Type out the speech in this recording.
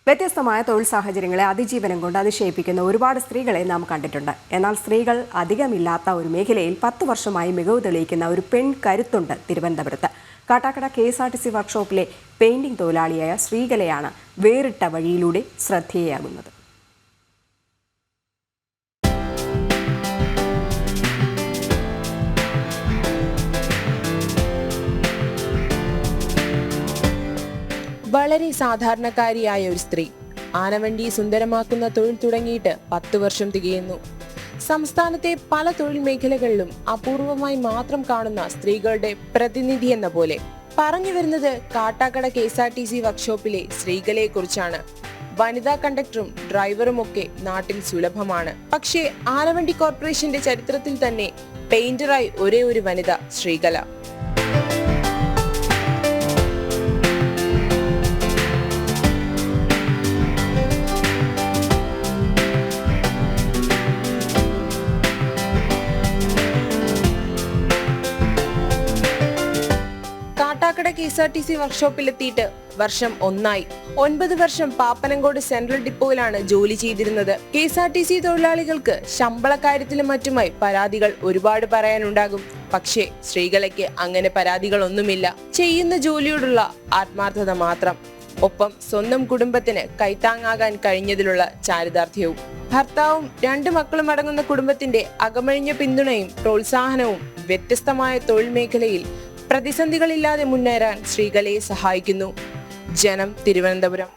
വ്യത്യസ്തമായ തൊഴിൽ സാഹചര്യങ്ങളെ അതിജീവനം കൊണ്ട് അതിശയിപ്പിക്കുന്ന ഒരുപാട് സ്ത്രീകളെ നാം കണ്ടിട്ടുണ്ട്. എന്നാൽ സ്ത്രീകൾ അധികമില്ലാത്ത ഒരു മേഖലയിൽ 10 വർഷമായി മികവ് തെളിയിക്കുന്ന ഒരു പെൺ കരുത്തുണ്ട് തിരുവനന്തപുരത്ത്. കാട്ടാക്കട KSRTC വർക്ക്ഷോപ്പിലെ പെയിന്റിംഗ് തൊഴിലാളിയായ ശ്രീകലയാണ് വേറിട്ട വഴിയിലൂടെ ശ്രദ്ധേയയാകുന്നത്. വളരെ സാധാരണക്കാരിയായ ഒരു സ്ത്രീ ആനവണ്ടി സുന്ദരമാക്കുന്ന തൊഴിൽ തുടങ്ങിയിട്ട് 10 വർഷം തികയുന്നു. സംസ്ഥാനത്തെ പല തൊഴിൽ മേഖലകളിലും അപൂർവമായി മാത്രം കാണുന്ന സ്ത്രീകളുടെ പ്രതിനിധി എന്ന പോലെ പറഞ്ഞു വരുന്നത് കാട്ടാക്കട KSRTC വർക്ക്ഷോപ്പിലെ ശ്രീകലയെ കുറിച്ചാണ്. വനിതാ കണ്ടക്ടറും ഡ്രൈവറും ഒക്കെ നാട്ടിൽ സുലഭമാണ്. പക്ഷേ ആനവണ്ടി കോർപ്പറേഷന്റെ ചരിത്രത്തിൽ തന്നെ പെയിന്ററായി ഒരേ ഒരു വനിത ശ്രീകല. കാട്ടാക്കട KSRTC വർക്ക്ഷോപ്പിലെത്തിയിട്ട് വർഷം 1 9 വർഷം പാപ്പനംകോട് സെൻട്രൽ ഡിപ്പോയിലാണ് ജോലി ചെയ്തിരുന്നത്. KSRTC തൊഴിലാളികൾക്ക് ശമ്പള കാര്യത്തിലും മറ്റുമായി പരാതികൾ ഒരുപാട് പറയാനുണ്ടാകും. പക്ഷേ ശ്രീകലയ്ക്ക് അങ്ങനെ പരാതികളൊന്നുമില്ല. ചെയ്യുന്ന ജോലിയോടുള്ള ആത്മാർത്ഥത മാത്രം, ഒപ്പം സ്വന്തം കുടുംബത്തിന് കൈത്താങ്ങാകാൻ കഴിഞ്ഞതിലുള്ള ചാരിതാർത്ഥ്യവും. ഭർത്താവും 2 മക്കളും അടങ്ങുന്ന കുടുംബത്തിന്റെ അകമഴിഞ്ഞ പിന്തുണയും പ്രോത്സാഹനവും വ്യത്യസ്തമായ തൊഴിൽ മേഖലയിൽ പ്രതിസന്ധികളില്ലാതെ മുന്നേറാൻ ശ്രീകലയെ സഹായിക്കുന്നു. ജനം, തിരുവനന്തപുരം.